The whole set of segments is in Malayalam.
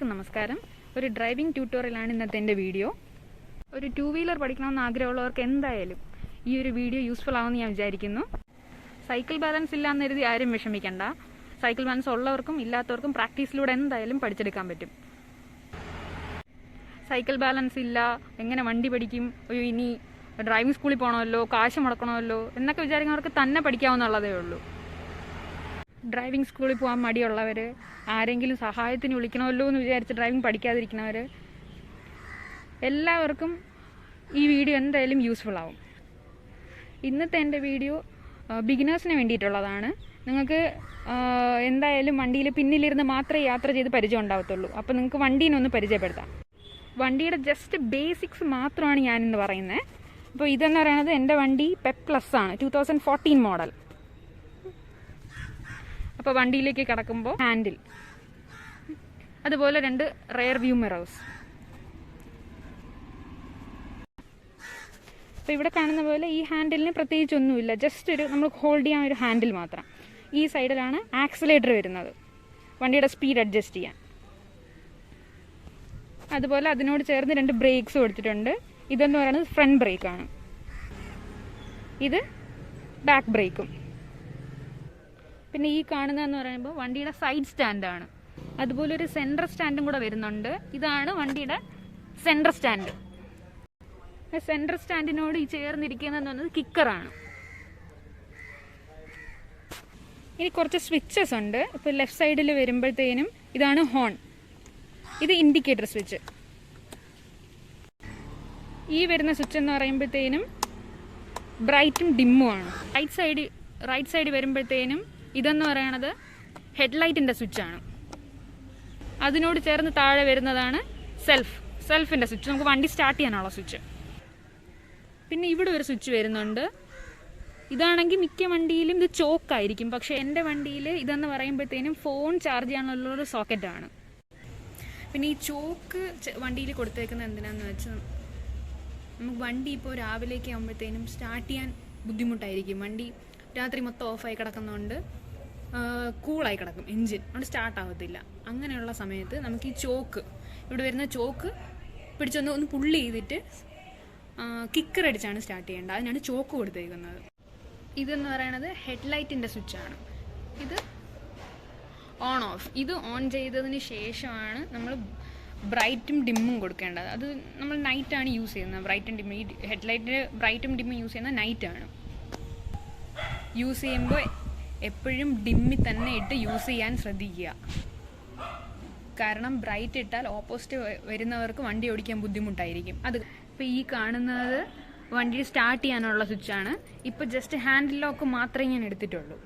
എല്ലാവർക്കും നമസ്കാരം. ഒരു ഡ്രൈവിംഗ് ട്യൂട്ടോറിയലാണ് ഇന്നത്തെ എൻ്റെ വീഡിയോ. ഒരു 2 വീലർ പഠിക്കണമെന്ന് ആഗ്രഹമുള്ളവർക്ക് എന്തായാലും ഈ ഒരു വീഡിയോ യൂസ്ഫുൾ ആവുമെന്ന് ഞാൻ വിചാരിക്കുന്നു. സൈക്കിൾ ബാലൻസ് ഇല്ലാന്ന് കരുതി ആരും വിഷമിക്കണ്ട. സൈക്കിൾ ബാലൻസ് ഉള്ളവർക്കും ഇല്ലാത്തവർക്കും പ്രാക്ടീസിലൂടെ എന്തായാലും പഠിച്ചെടുക്കാൻ പറ്റും. സൈക്കിൾ ബാലൻസ് ഇല്ല, എങ്ങനെ വണ്ടി പഠിക്കും, ഇനി ഡ്രൈവിംഗ് സ്കൂളിൽ പോകണമല്ലോ, കാശ് മുടക്കണമല്ലോ എന്നൊക്കെ വിചാരിക്കുന്നവർക്ക് തന്നെ പഠിക്കാവുന്നുള്ളതേ ഉള്ളൂ. ഡ്രൈവിംഗ് സ്കൂളിൽ പോകാൻ മടിയുള്ളവർ, ആരെങ്കിലും സഹായത്തിന് വിളിക്കണമല്ലോ എന്ന് വിചാരിച്ച് ഡ്രൈവിംഗ് പഠിക്കാതിരിക്കുന്നവർ, എല്ലാവർക്കും ഈ വീഡിയോ എന്തായാലും യൂസ്ഫുൾ ആവും. ഇന്നത്തെ എൻ്റെ വീഡിയോ ബിഗിനേഴ്സിന് വേണ്ടിയിട്ടുള്ളതാണ്. നിങ്ങൾക്ക് എന്തായാലും വണ്ടിയിൽ പിന്നിലിരുന്ന് മാത്രമേ യാത്ര ചെയ്ത് പരിചയം ഉണ്ടാവത്തുള്ളൂ. അപ്പോൾ നിങ്ങൾക്ക് വണ്ടീനെ ഒന്ന് പരിചയപ്പെടുത്താം. വണ്ടിയുടെ ജസ്റ്റ് ബേസിക്സ് മാത്രമാണ് ഞാനിന്ന് പറയുന്നത്. അപ്പോൾ ഇതെന്ന് പറയുന്നത് എൻ്റെ വണ്ടി പെപ്ലസ് ആണ്, 2014 മോഡൽ. അപ്പോൾ വണ്ടിയിലേക്ക് കിടക്കുമ്പോൾ ഹാൻഡിൽ, അതുപോലെ 2 റെയർ വ്യൂ മിറേഴ്സ്. അപ്പോൾ ഇവിടെ കാണുന്ന പോലെ ഈ ഹാൻഡിലിന് പ്രത്യേകിച്ചൊന്നുമില്ല, ജസ്റ്റ് നമ്മൾ ഹോൾഡ് ചെയ്യാൻ ഒരു ഹാൻഡിൽ മാത്രം. ഈ സൈഡിലാണ് ആക്സിലേറ്റർ വരുന്നത്, വണ്ടിയുടെ സ്പീഡ് അഡ്ജസ്റ്റ് ചെയ്യാൻ. അതുപോലെ അതിനോട് ചേർന്ന് 2 ബ്രേക്സ് കൊടുത്തിട്ടുണ്ട്. ഇതെന്ന് പറയുന്നത് ഫ്രണ്ട് ബ്രേക്കാണ്, ഇത് ബാക്ക് ബ്രേക്കും. പിന്നെ ഈ കാണുന്നതെന്ന് പറയുമ്പോൾ വണ്ടിയുടെ സൈഡ് സ്റ്റാൻഡാണ്. അതുപോലെ ഒരു സെൻട്രൽ സ്റ്റാൻഡും കൂടെ വരുന്നുണ്ട്. ഇതാണ് വണ്ടിയുടെ സെൻട്രൽ സ്റ്റാൻഡ്. സെൻട്രൽ സ്റ്റാൻഡിനോട് ഈ ചേർന്നിരിക്കുന്നതെന്ന് പറയുന്നത് കിക്കറാണ്. ഇനി കുറച്ച് സ്വിച്ചസ് ഉണ്ട്. ഇപ്പോൾ ലെഫ്റ്റ് സൈഡിൽ വരുമ്പോഴത്തേനും ഇതാണ് ഹോൺ, ഇത് ഇൻഡിക്കേറ്റർ സ്വിച്ച്. ഈ വരുന്ന സ്വിച്ച് എന്ന് പറയുമ്പോഴത്തേനും ബ്രൈറ്റും ഡിമ്മും ആണ്. റൈറ്റ് സൈഡ് വരുമ്പോഴത്തേനും ഇതെന്ന് പറയണത് ഹെഡ്ലൈറ്റിൻ്റെ സ്വിച്ചാണ്. അതിനോട് ചേർന്ന് താഴെ വരുന്നതാണ് സെൽഫിൻ്റെ സ്വിച്ച്, നമുക്ക് വണ്ടി സ്റ്റാർട്ട് ചെയ്യാനുള്ള സ്വിച്ച്. പിന്നെ ഇവിടെ ഒരു സ്വിച്ച് വരുന്നുണ്ട്. ഇതാണെങ്കിൽ മിക്ക വണ്ടിയിലും ഇത് ചോക്കായിരിക്കും, പക്ഷേ എൻ്റെ വണ്ടിയിൽ ഇതെന്ന് പറയുമ്പോഴത്തേനും ഫോൺ ചാർജ് ചെയ്യാനുള്ളൊരു സോക്കറ്റാണ്. പിന്നെ ഈ ചോക്ക് വണ്ടിയിൽ കൊടുത്തേക്കുന്നത് എന്തിനാന്ന് വെച്ചാൽ നമുക്ക് വണ്ടി ഇപ്പോൾ രാവിലേക്ക് ആകുമ്പോഴത്തേനും സ്റ്റാർട്ട് ചെയ്യാൻ ബുദ്ധിമുട്ടായിരിക്കും. വണ്ടി രാത്രി മൊത്തം ഓഫായി കിടക്കുന്നതുകൊണ്ട് കൂളായി കിടക്കും എൻജിൻ, അതുകൊണ്ട് സ്റ്റാർട്ട് ആവത്തില്ല. അങ്ങനെയുള്ള സമയത്ത് നമുക്ക് ഈ ചോക്ക്, ഇവിടെ വരുന്ന ചോക്ക് പിടിച്ചൊന്ന് പുള്ളി ചെയ്തിട്ട് കിക്കർ അടിച്ചാണ് സ്റ്റാർട്ട് ചെയ്യേണ്ടത്. അതിനാണ് ചോക്ക് കൊടുത്തേക്കുന്നത്. ഇതെന്ന് പറയുന്നത് ഹെഡ്ലൈറ്റിൻ്റെ സ്വിച്ചാണ്. ഇത് ഓൺ ഓഫ്, ഇത് ഓൺ ചെയ്തതിന് ശേഷമാണ് നമ്മൾ ബ്രൈറ്റും ഡിമ്മും കൊടുക്കേണ്ടത്. അത് നമ്മൾ നൈറ്റാണ് യൂസ് ചെയ്യുന്നത്. ബ്രൈറ്റും ഡിമ്മും, ഈ ഹെഡ്ലൈറ്റിന് ബ്രൈറ്റും ഡിമ്മും യൂസ് ചെയ്യുന്നത് നൈറ്റാണ്. യൂസ് ചെയ്യുമ്പോൾ എപ്പോഴും ഡിമ്മി തന്നെ ഇട്ട് യൂസ് ചെയ്യാൻ ശ്രദ്ധിക്കുക. കാരണം ബ്രൈറ്റ് ഇട്ടാൽ ഓപ്പോസിറ്റ് വരുന്നവർക്ക് വണ്ടി ഓടിക്കാൻ ബുദ്ധിമുട്ടായിരിക്കും. അത് ഇപ്പോൾ ഈ കാണുന്നത് വണ്ടി സ്റ്റാർട്ട് ചെയ്യാനുള്ള സ്വിച്ചാണ്. ഇപ്പോൾ ജസ്റ്റ് ഹാൻഡിൽ ലോക്ക് മാത്രമേ ഞാൻ എടുത്തിട്ടുള്ളൂ.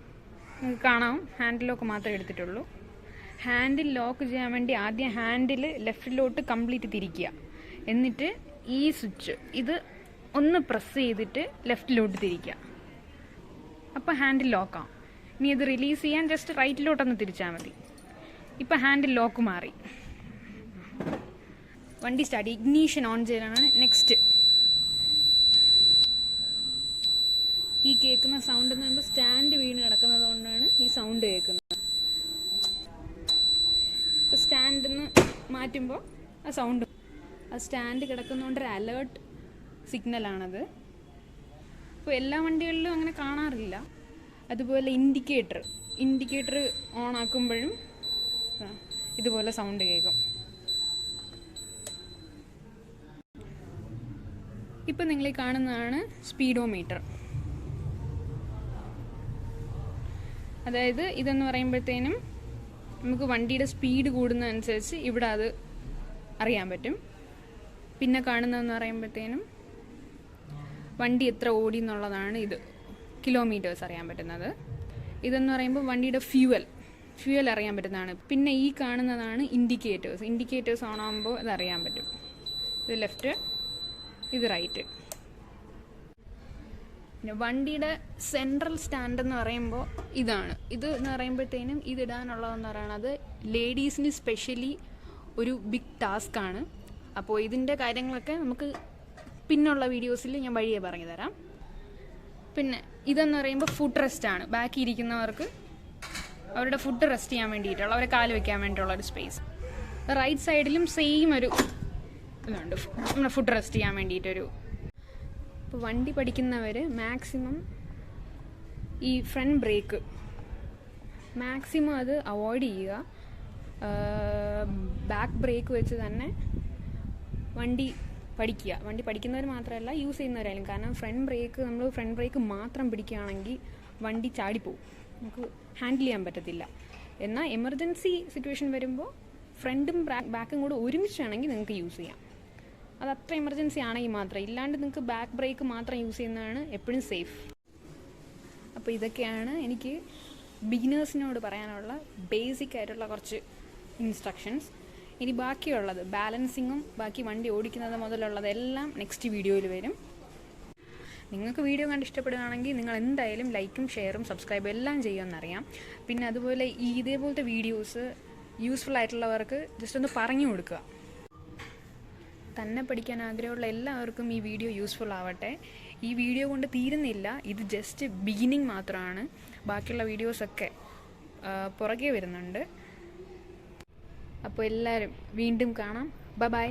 നിങ്ങൾക്ക് കാണാം, ഹാൻഡിൽ ലോക്ക് മാത്രമേ എടുത്തിട്ടുള്ളൂ. ഹാൻഡിൽ ലോക്ക് ചെയ്യാൻ വേണ്ടി ആദ്യം ഹാൻഡിൽ ലെഫ്റ്റിലോട്ട് കംപ്ലീറ്റ് തിരിക്കുക. എന്നിട്ട് ഈ സ്വിച്ച് ഇത് ഒന്ന് പ്രസ് ചെയ്തിട്ട് ലെഫ്റ്റിലോട്ട് തിരിക്കുക. അപ്പോൾ ഹാൻഡിൽ ലോക്കാം. ഇനി ഇത് റിലീസ് ചെയ്യാൻ ജസ്റ്റ് റൈറ്റിലോട്ടൊന്ന് തിരിച്ചാൽ മതി. ഇപ്പോൾ ഹാൻഡിൽ ലോക്ക് മാറി. വണ്ടി സ്റ്റാർട്ട്, ഇഗ്നീഷൻ ഓൺ ചെയ്യലാണ് നെക്സ്റ്റ്. ഈ കേൾക്കുന്ന സൗണ്ട് എന്ന് പറയുമ്പോൾ സ്റ്റാൻഡ് വീണ് കിടക്കുന്നത് കൊണ്ടാണ് ഈ സൗണ്ട് കേൾക്കുന്നത്. ഇപ്പോൾ സ്റ്റാൻഡിന്ന് മാറ്റുമ്പോൾ ആ സൗണ്ട്, ആ സ്റ്റാൻഡ് കിടക്കുന്നതുകൊണ്ടൊരു അലേർട്ട് സിഗ്നലാണത്. ഇപ്പോൾ എല്ലാ വണ്ടികളിലും അങ്ങനെ കാണാറില്ല. അതുപോലെ ഇൻഡിക്കേറ്റർ ഓൺ ആക്കുമ്പോഴും ഇതുപോലെ സൗണ്ട് കേൾക്കും. ഇപ്പം നിങ്ങൾ ഈ കാണുന്നതാണ് സ്പീഡോമീറ്റർ. അതായത് ഇതെന്ന് പറയുമ്പോഴത്തേനും നമുക്ക് വണ്ടിയുടെ സ്പീഡ് കൂടുന്നതനുസരിച്ച് ഇവിടെ അത് അറിയാൻ പറ്റും. പിന്നെ കാണുന്നതെന്ന് പറയുമ്പോഴത്തേനും വണ്ടി എത്ര ഓടി എന്നുള്ളതാണ്, ഇത് കിലോമീറ്റേഴ്സ് അറിയാൻ പറ്റുന്നത്. ഇതെന്ന് പറയുമ്പോൾ വണ്ടിയുടെ ഫ്യൂവൽ അറിയാൻ പറ്റുന്നതാണ്. പിന്നെ ഈ കാണുന്നതാണ് ഇൻഡിക്കേറ്റേഴ്സ് ഓൺ ആകുമ്പോൾ അത് അറിയാൻ പറ്റും. ഇത് ലെഫ്റ്റ്, ഇത് റൈറ്റ്. പിന്നെ വണ്ടിയുടെ സെൻട്രൽ സ്റ്റാൻഡ് എന്ന് പറയുമ്പോൾ ഇതാണ്. ഇത് എന്ന് പറയുമ്പോഴത്തേനും ഇതിടാനുള്ളതെന്ന് പറയുന്നത് ലേഡീസിന് സ്പെഷ്യലി ഒരു ബിഗ് ടാസ്ക് ആണ്. അപ്പോൾ ഇതിൻ്റെ കാര്യങ്ങളൊക്കെ നമുക്ക് പിന്നുള്ള വീഡിയോസിൽ ഞാൻ വഴിയെ പറഞ്ഞു തരാം. പിന്നെ ഇതെന്ന് പറയുമ്പോൾ ഫുഡ് റെസ്റ്റാണ്. ബാക്കി ഇരിക്കുന്നവർക്ക് അവരുടെ ഫുഡ് റെസ്റ്റ് ചെയ്യാൻ വേണ്ടിയിട്ടുള്ള, അവരെ കാല് വെക്കാൻ വേണ്ടിയിട്ടുള്ള ഒരു സ്പേസ്. റൈറ്റ് സൈഡിലും സെയിം ഒരു ഇതുണ്ട്, നമ്മുടെ ഫുഡ് റെസ്റ്റ് ചെയ്യാൻ വേണ്ടിയിട്ടൊരു. ഇപ്പോൾ വണ്ടി പഠിക്കുന്നവർ മാക്സിമം ഈ ഫ്രണ്ട് ബ്രേക്ക് മാക്സിമം അത് അവോയ്ഡ് ചെയ്യുക. ബാക്ക് ബ്രേക്ക് വെച്ച് തന്നെ വണ്ടി പഠിക്കുക. വണ്ടി പഠിക്കുന്നവർ മാത്രമല്ല യൂസ് ചെയ്യുന്നവരായാലും. കാരണം നമ്മൾ ഫ്രണ്ട് ബ്രേക്ക് മാത്രം പിടിക്കുകയാണെങ്കിൽ വണ്ടി ചാടിപ്പോവും, നമുക്ക് ഹാൻഡിൽ ചെയ്യാൻ പറ്റത്തില്ല. എന്നാൽ എമർജൻസി സിറ്റുവേഷൻ വരുമ്പോൾ ഫ്രണ്ടും ബാക്കും കൂടെ ഒരുമിച്ചാണെങ്കിൽ നിങ്ങൾക്ക് യൂസ് ചെയ്യാം. അത് അത്ര എമർജൻസി ആണെങ്കിൽ മാത്രം, ഇല്ലാണ്ട് നിങ്ങൾക്ക് ബാക്ക് ബ്രേക്ക് മാത്രം യൂസ് ചെയ്യുന്നതാണ് എപ്പോഴും സേഫ്. അപ്പോൾ ഇതൊക്കെയാണ് എനിക്ക് ബിഗിനേഴ്സിനോട് പറയാനുള്ള ബേസിക് ആയിട്ടുള്ള കുറച്ച് ഇൻസ്ട്രക്ഷൻസ്. ഇനി ബാക്കിയുള്ളത് ബാലൻസിങ്ങും ബാക്കി വണ്ടി ഓടിക്കുന്നത് മുതലുള്ളതെല്ലാം നെക്സ്റ്റ് വീഡിയോയിൽ വരും. നിങ്ങൾക്ക് വീഡിയോ കണ്ട് ഇഷ്ടപ്പെടുകയാണെങ്കിൽ നിങ്ങൾ എന്തായാലും ലൈക്കും ഷെയറും സബ്സ്ക്രൈബും എല്ലാം ചെയ്യുമെന്നറിയാം. പിന്നെ അതുപോലെ ഇതേപോലത്തെ വീഡിയോസ് യൂസ്ഫുൾ ആയിട്ടുള്ളവർക്ക് ജസ്റ്റ് ഒന്ന് പറഞ്ഞു കൊടുക്കുക. തന്നെ പഠിക്കാൻ ആഗ്രഹമുള്ള എല്ലാവർക്കും ഈ വീഡിയോ യൂസ്ഫുൾ ആവട്ടെ. ഈ വീഡിയോ കൊണ്ട് തീരുന്നില്ല, ഇത് ജസ്റ്റ് ബിഗിനിങ് മാത്രമാണ്. ബാക്കിയുള്ള വീഡിയോസൊക്കെ പുറകെ വരുന്നുണ്ട്. അപ്പോൾ എല്ലാവരും വീണ്ടും കാണാം. ബൈ.